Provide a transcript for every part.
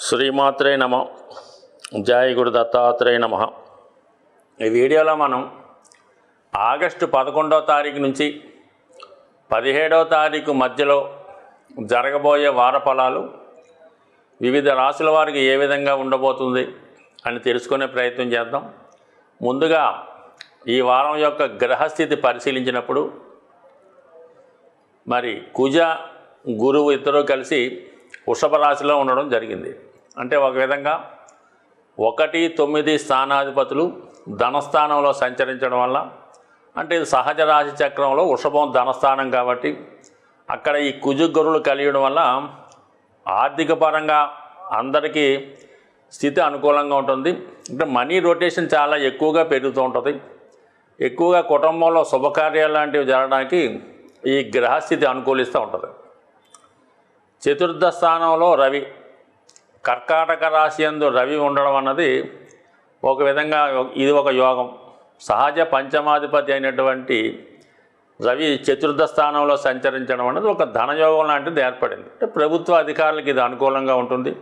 శ్రీమాత్రే నమ. జయ గురు దత్తాత్రేయ నమ. ఈ వీడియోలో మనం ఆగస్టు 11వ తారీఖు నుంచి 17వ తారీఖు మధ్యలో జరగబోయే వార ఫలాలు వివిధ రాశుల వారికి ఏ విధంగా ఉండబోతుంది అని తెలుసుకునే ప్రయత్నం చేద్దాం. ముందుగా ఈ వారం యొక్క గ్రహస్థితి పరిశీలించినప్పుడు మరి కుజ గురువు ఇద్దరూ కలిసి వృషభ రాశిలో ఉండడం జరిగింది. అంటే ఒక విధంగా 1, 9 స్థానాధిపతులు ధనస్థానంలో సంచరించడం వల్ల, అంటే ఇది సహజ రాశి చక్రంలో వృషభం ధనస్థానం కాబట్టి అక్కడ ఈ కుజ గురువులు కలియడం వల్ల ఆర్థిక పరంగా అందరికీ స్థితి అనుకూలంగా ఉంటుంది. అంటే మనీ రొటేషన్ చాలా ఎక్కువగా పెరుగుతూ ఉంటుంది. ఎక్కువగా కుటుంబంలో శుభకార్యాలు లాంటివి జరగడానికి ఈ గ్రహస్థితి అనుకూలిస్తూ ఉంటుంది. చతుర్థ స్థానంలో రవి, కర్కాటక రాశి యందు రవి ఉండడం అన్నది ఒక విధంగా ఇది ఒక యోగం. సహజ పంచమాధిపతి అయినటువంటి రవి చతుర్థ స్థానంలో సంచరించడం అనేది ఒక ధనయోగం లాంటిది ఏర్పడింది. అంటే ప్రభుత్వ అధికారులకు ఇది అనుకూలంగా ఉంటుంది.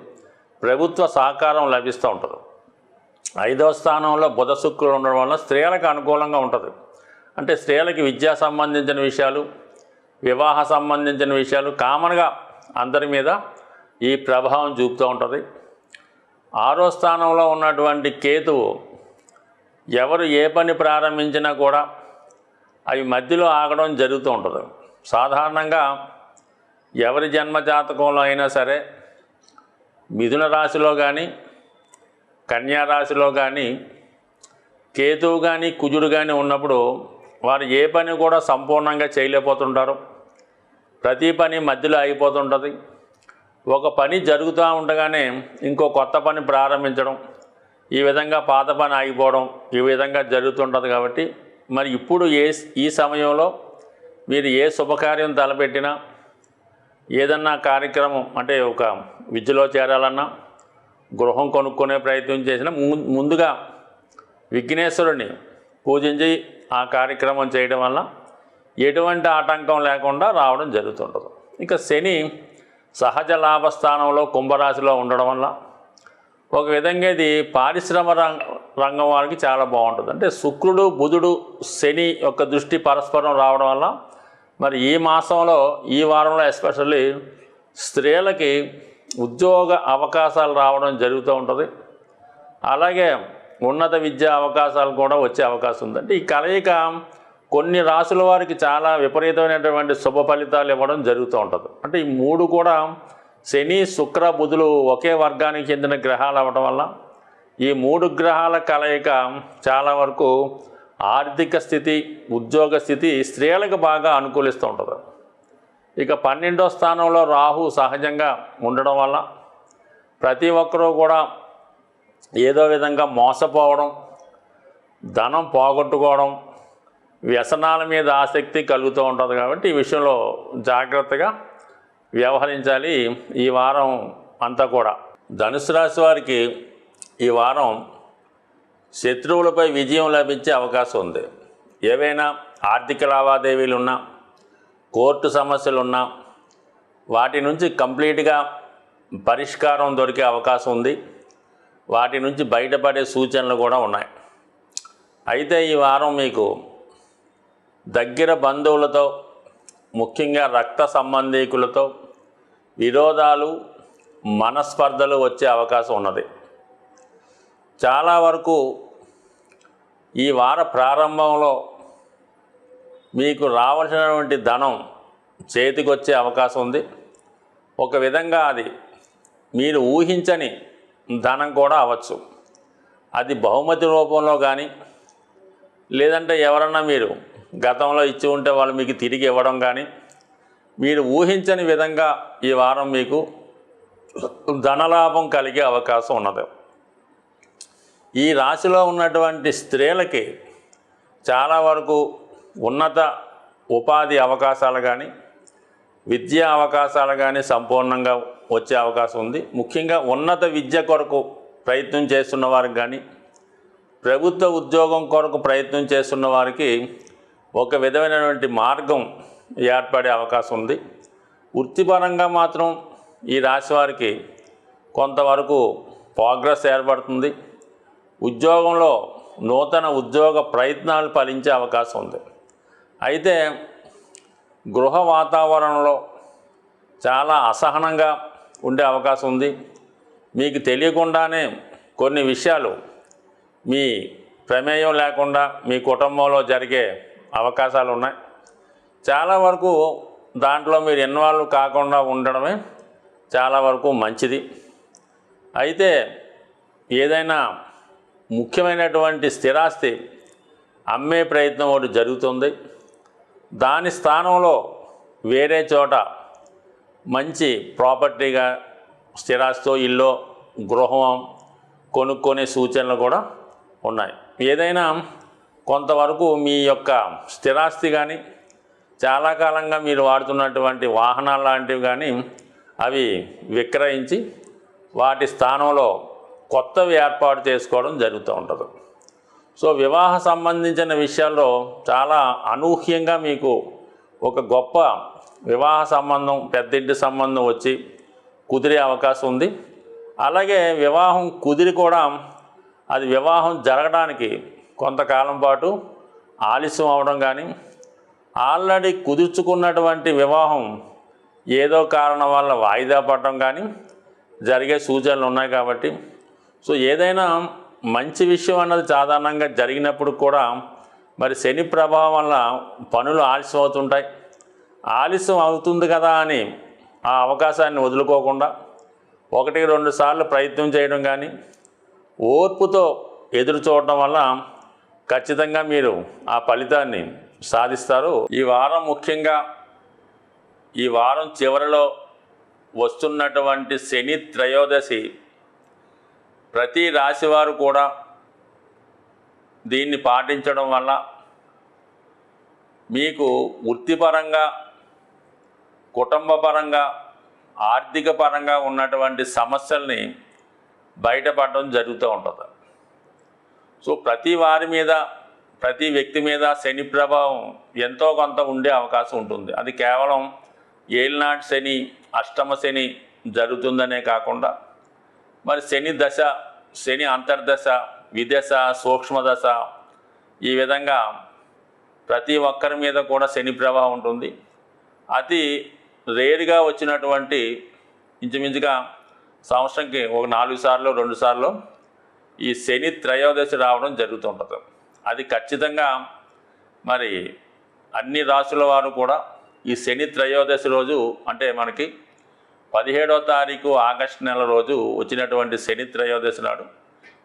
ప్రభుత్వ సహకారం లభిస్తూ ఉంటుంది. 5వ స్థానంలో బుధ శుక్రులు ఉండడం వల్ల స్త్రీలకు అనుకూలంగా ఉంటుంది. అంటే స్త్రీలకి విద్యా సంబంధించిన విషయాలు, వివాహ సంబంధించిన విషయాలు కామన్గా అందరి మీద ఈ ప్రభావం చూపుతూ ఉంటుంది. 6వ స్థానంలో ఉన్నటువంటి కేతువు ఎవరు ఏ పని ప్రారంభించినా కూడా అవి మధ్యలో ఆగడం జరుగుతూ ఉంటుంది. సాధారణంగా ఎవరి జన్మజాతకంలో అయినా సరే మిథున రాశిలో కానీ కన్యా రాశిలో కానీ కేతువు కానీ కుజుడు కానీ ఉన్నప్పుడు వారు ఏ పని కూడా సంపూర్ణంగా చేయలేకపోతుంటారు. ప్రతి పని మధ్యలో అయిపోతుంటుంది. ఒక పని జరుగుతూ ఉండగానే ఇంకో కొత్త పని ప్రారంభించడం, ఈ విధంగా పాత పని ఆగిపోవడం, ఈ విధంగా జరుగుతుంటుంది. కాబట్టి మరి ఇప్పుడు ఈ సమయంలో మీరు ఏ శుభకార్యం తలపెట్టినా, ఏదన్నా కార్యక్రమం అంటే ఒక విద్యలో చేరాలన్నా, గృహం కొనుక్కునే ప్రయత్నం చేసినా ముందుగా విఘ్నేశ్వరుని పూజించి ఆ కార్యక్రమం చేయడం వల్ల ఎటువంటి ఆటంకం లేకుండా రావడం జరుగుతుంటుంది. ఇక శని సహజ లాభస్థానంలో కుంభరాశిలో ఉండడం వల్ల ఒక విధంగా ఇది పారిశ్రమ రంగం వారికి చాలా బాగుంటుంది. అంటే శుక్రుడు బుధుడు శని యొక్క దృష్టి పరస్పరం రావడం వల్ల మరి ఈ మాసంలో ఈ వారంలో ఎస్పెషల్లీ స్త్రీలకి ఉద్యోగ అవకాశాలు రావడం జరుగుతూ ఉంటుంది. అలాగే ఉన్నత విద్యా అవకాశాలు కూడా వచ్చే అవకాశం ఉంది. అంటే ఈ కలయిక కొన్ని రాశుల వారికి చాలా విపరీతమైనటువంటి శుభ ఫలితాలు ఇవ్వడం జరుగుతూ ఉంటుంది. అంటే ఈ 3 కూడా శని శుక్ర బుధులు ఒకే వర్గానికి చెందిన గ్రహాలు అవ్వడం వల్ల ఈ 3 గ్రహాల కలయిక చాలా వరకు ఆర్థిక స్థితి, ఉద్యోగ స్థితి స్త్రీలకు బాగా అనుకూలిస్తూ ఉంటుంది. ఇక 12వ స్థానంలో రాహు సహజంగా ఉండడం వల్ల ప్రతి ఒక్కరూ కూడా ఏదో విధంగా మోసపోవడం, ధనం పోగొట్టుకోవడం, వ్యసనాల మీద ఆసక్తి కలుగుతూ ఉంటుంది. కాబట్టి ఈ విషయంలో జాగ్రత్తగా వ్యవహరించాలి ఈ వారం అంతా కూడా. ధనుసు రాశి వారికి ఈ వారం శత్రువులపై విజయం లభించే అవకాశం ఉంది. ఏవైనా ఆర్థిక లావాదేవీలు ఉన్నా, కోర్టు సమస్యలు ఉన్నా వాటి నుంచి కంప్లీట్గా పరిష్కారం దొరికే అవకాశం ఉంది. వాటి నుంచి బయటపడే సూచనలు కూడా ఉన్నాయి. అయితే ఈ వారం మీకు దగ్గర బంధువులతో, ముఖ్యంగా రక్త సంబంధీకులతో విరోధాలు, మనస్పర్ధలు వచ్చే అవకాశం ఉన్నది. చాలా వరకు ఈ వార ప్రారంభంలో మీకు రావాల్సినటువంటి ధనం చేతికి వచ్చే అవకాశం ఉంది. ఒక విధంగా అది మీరు ఊహించని ధనం కూడా అవ్వచ్చు. అది బహుమతి రూపంలో కానీ, లేదంటే ఎవరన్నా మీరు గతంలో ఇచ్చి ఉంటే వాళ్ళు మీకు తిరిగి ఇవ్వడం కానీ, మీరు ఊహించని విధంగా ఈ వారం మీకు ధనలాభం కలిగే అవకాశం ఉన్నది. ఈ రాశిలో ఉన్నటువంటి స్త్రీలకి చాలా వరకు ఉన్నత ఉపాధి అవకాశాలు కానీ, విద్యా అవకాశాలు కానీ సంపూర్ణంగా వచ్చే అవకాశం ఉంది. ముఖ్యంగా ఉన్నత విద్య కొరకు ప్రయత్నం చేస్తున్న వారికి కానీ, ప్రభుత్వ ఉద్యోగం కొరకు ప్రయత్నం చేస్తున్న వారికి ఒక విధమైనటువంటి మార్గం ఏర్పడే అవకాశం ఉంది. వృత్తిపరంగా మాత్రం ఈ రాశి వారికి కొంతవరకు ప్రోగ్రెస్ ఏర్పడుతుంది. ఉద్యోగంలో నూతన ఉద్యోగ ప్రయత్నాలు ఫలించే అవకాశం ఉంది. అయితే గృహ వాతావరణంలో చాలా అసహనంగా ఉండే అవకాశం ఉంది. మీకు తెలియకుండానే కొన్ని విషయాలు మీ ప్రమేయం లేకుండా మీ కుటుంబంలో జరిగే అవకాశాలు ఉన్నాయి. చాలా వరకు దాంట్లో మీరు ఇన్వాల్వ్ కాకుండా ఉండడమే చాలా వరకు మంచిది. అయితే ఏదైనా ముఖ్యమైనటువంటి స్థిరాస్తి అమ్మే ప్రయత్నం ఒకటి జరుగుతుంది. దాని స్థానంలో వేరే చోట మంచి ప్రాపర్టీగా స్థిరాస్తో ఇల్లు గృహం కొనుక్కునే సూచనలు కూడా ఉన్నాయి. ఏదైనా కొంతవరకు మీ యొక్క స్థిరాస్తి కానీ చాలా కాలంగా మీరు వాడుతున్నటువంటి వాహనాలు లాంటివి కానీ అవి విక్రయించి వాటి స్థానంలో కొత్తవి ఏర్పాటు చేసుకోవడం జరుగుతూ ఉంటుంది. సో వివాహ సంబంధించిన విషయాల్లో చాలా అనూహ్యంగా మీకు ఒక గొప్ప వివాహ సంబంధం పెద్దింటి సంబంధం వచ్చి కుదిరే అవకాశం ఉంది. అలాగే వివాహం కుదిరి కూడా అది వివాహం జరగడానికి కొంతకాలం పాటు ఆలస్యం అవడం కానీ ఆల్రెడీ కుదుర్చుకున్నటువంటి వివాహం ఏదో కారణం వల్ల వాయిదా పడడం కానీ జరిగే సూచనలు ఉన్నాయి. కాబట్టి సో ఏదైనా మంచి విషయం అన్నది సాధారణంగా జరిగినప్పుడు కూడా మరి శని ప్రభావం వల్ల పనులు ఆలస్యం అవుతుంటాయి. ఆలస్యం అవుతుంది కదా అని ఆ అవకాశాన్ని వదులుకోకుండా 1-2 సార్లు ప్రయత్నం చేయడం కానీ ఓర్పుతో ఎదురు చూడటం వల్ల ఖచ్చితంగా మీరు ఆ ఫలితాన్ని సాధిస్తారు. ఈ వారం ముఖ్యంగా ఈ వారం చివరిలో వస్తున్నటువంటి శని త్రయోదశి ప్రతి రాశివారు కూడా దీన్ని పాటించడం వల్ల మీకు వృత్తిపరంగా కుటుంబపరంగా ఆర్థిక పరంగా ఉన్నటువంటి సమస్యల్ని బయటపడడం జరుగుతూ ఉంటుంది. సో ప్రతి వారి మీద ప్రతి వ్యక్తి మీద శని ప్రభావం ఎంతో కొంత ఉండే అవకాశం ఉంటుంది. అది కేవలం ఏలినాటి శని అష్టమ శని జరుగుతుందనే కాకుండా మరి శని దశ శని అంతర్దశ విదశ సూక్ష్మదశ ఈ విధంగా ప్రతి ఒక్కరి మీద కూడా శని ప్రభావం ఉంటుంది. అతి రేరుగా వచ్చినటువంటి ఇంచుమించుగా సంవత్సరంకి ఒక 4 సార్లు 2 సార్లు ఈ శని త్రయోదశి రావడం జరుగుతుంటుంది. అది ఖచ్చితంగా మరి అన్ని రాశుల వారు కూడా ఈ శని త్రయోదశి రోజు అంటే మనకి 17వ తారీఖు ఆగస్టు నెల రోజు వచ్చినటువంటి శని త్రయోదశి నాడు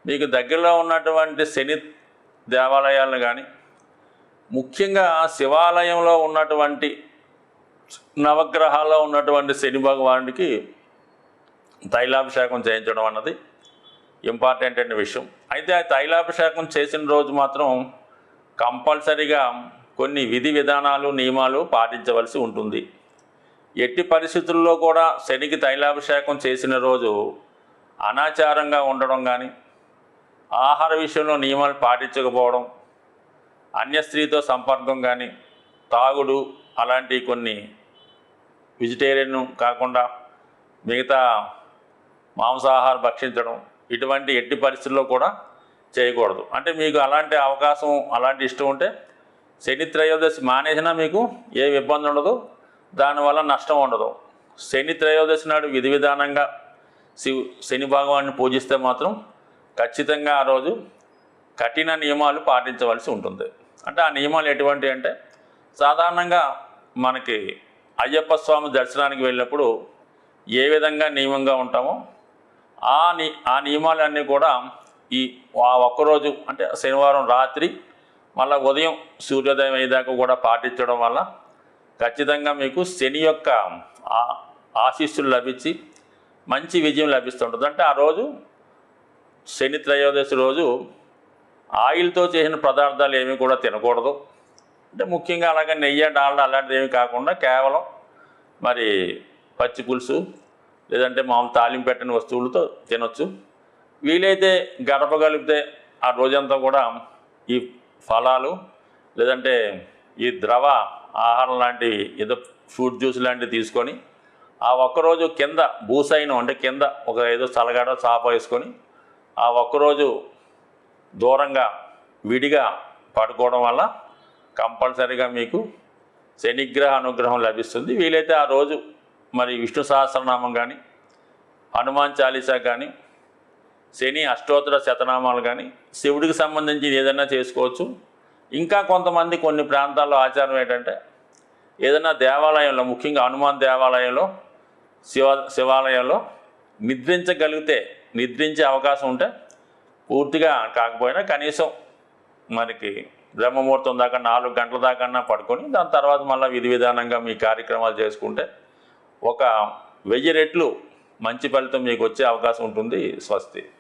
మీకు దగ్గరలో ఉన్నటువంటి శని దేవాలయాలను కానీ ముఖ్యంగా శివాలయంలో ఉన్నటువంటి నవగ్రహాల్లో ఉన్నటువంటి శని భగవానుడికి తైలాభిషేకం చేయించడం అన్నది ఇంపార్టెంట్ అయిన విషయం. అయితే ఆ తైలాభిషేకం చేసిన రోజు మాత్రం కంపల్సరీగా కొన్ని విధి విధానాలు నియమాలు పాటించవలసి ఉంటుంది. ఎట్టి పరిస్థితుల్లో కూడా శనికి తైలాభిషేకం చేసిన రోజు అనాచారంగా ఉండడం కానీ ఆహార విషయంలో నియమాలు పాటించకపోవడం అన్య స్త్రీతో సంపర్కం కానీ తాగుడు అలాంటి కొన్ని వెజిటేరియన్ కాకుండా మిగతా మాంసాహారం భక్షించడం ఇటువంటి ఎట్టి పరిస్థితుల్లో కూడా చేయకూడదు. అంటే మీకు అలాంటి అవకాశం అలాంటి ఇష్టం ఉంటే శని త్రయోదశి మానేసినా మీకు ఏ ఇబ్బంది ఉండదు, దానివల్ల నష్టం ఉండదు. శని త్రయోదశి నాడు విధి విధానంగా శని భగవాన్ని పూజిస్తే మాత్రం ఖచ్చితంగా ఆ రోజు కఠిన నియమాలు పాటించవలసి ఉంటుంది. అంటే ఆ నియమాలు ఎటువంటి అంటే సాధారణంగా మనకి అయ్యప్ప స్వామి దర్శనానికి వెళ్ళినప్పుడు ఏ విధంగా నియమంగా ఉంటామో ఆ నియమాలన్నీ కూడా ఆ ఒక్కరోజు అంటే శనివారం రాత్రి మళ్ళీ ఉదయం సూర్యోదయం అయ్యేదాకా కూడా పాటించడం వల్ల ఖచ్చితంగా మీకు శని యొక్క ఆశీస్సులు లభించి మంచి విజయం లభిస్తుంటుంది. అంటే ఆ రోజు శని త్రయోదశి రోజు ఆయిల్తో చేసిన పదార్థాలు ఏమీ కూడా తినకూడదు. అంటే ముఖ్యంగా అలాగే నెయ్యి డాల్డా అలాంటిది ఏమీ కాకుండా కేవలం మరి పచ్చి పులుసు లేదంటే మామూలు తాలింపు పెట్టని వస్తువులతో తినొచ్చు. వీలైతే గడపగలిగితే ఆ రోజంతా కూడా ఈ ఫలాలు లేదంటే ఈ ద్రవ ఆహారం లాంటివి ఏదో ఫ్రూట్ జ్యూస్ లాంటివి తీసుకొని ఆ ఒక్కరోజు కింద భూసైనం అంటే కింద ఒక ఏదో చలగాడ చాప వేసుకొని ఆ ఒక్కరోజు దూరంగా విడిగా పడుకోవడం వల్ల కంపల్సరీగా మీకు శనిగ్రహ అనుగ్రహం లభిస్తుంది. వీలైతే ఆ రోజు మరి విష్ణు సహస్రనామం కానీ, హనుమాన్ చాలీసా కానీ, శని అష్టోత్తర శతనామాలు కానీ, శివుడికి సంబంధించి ఏదైనా చేసుకోవచ్చు. ఇంకా కొంతమంది కొన్ని ప్రాంతాల్లో ఆచారం ఏంటంటే ఏదైనా దేవాలయంలో, ముఖ్యంగా హనుమాన్ దేవాలయంలో, శివాలయంలో నిద్రించే అవకాశం ఉంటే పూర్తిగా కాకపోయినా కనీసం మనకి బ్రహ్మముహూర్తం దాకా 4 గంటల దాకా పడుకొని దాని తర్వాత మళ్ళీ విధి విధానంగా మీ కార్యక్రమాలు చేసుకుంటే ఒక 1000 రెట్లు మంచి ఫలితం మీకు వచ్చే అవకాశం ఉంటుంది. స్వస్తి.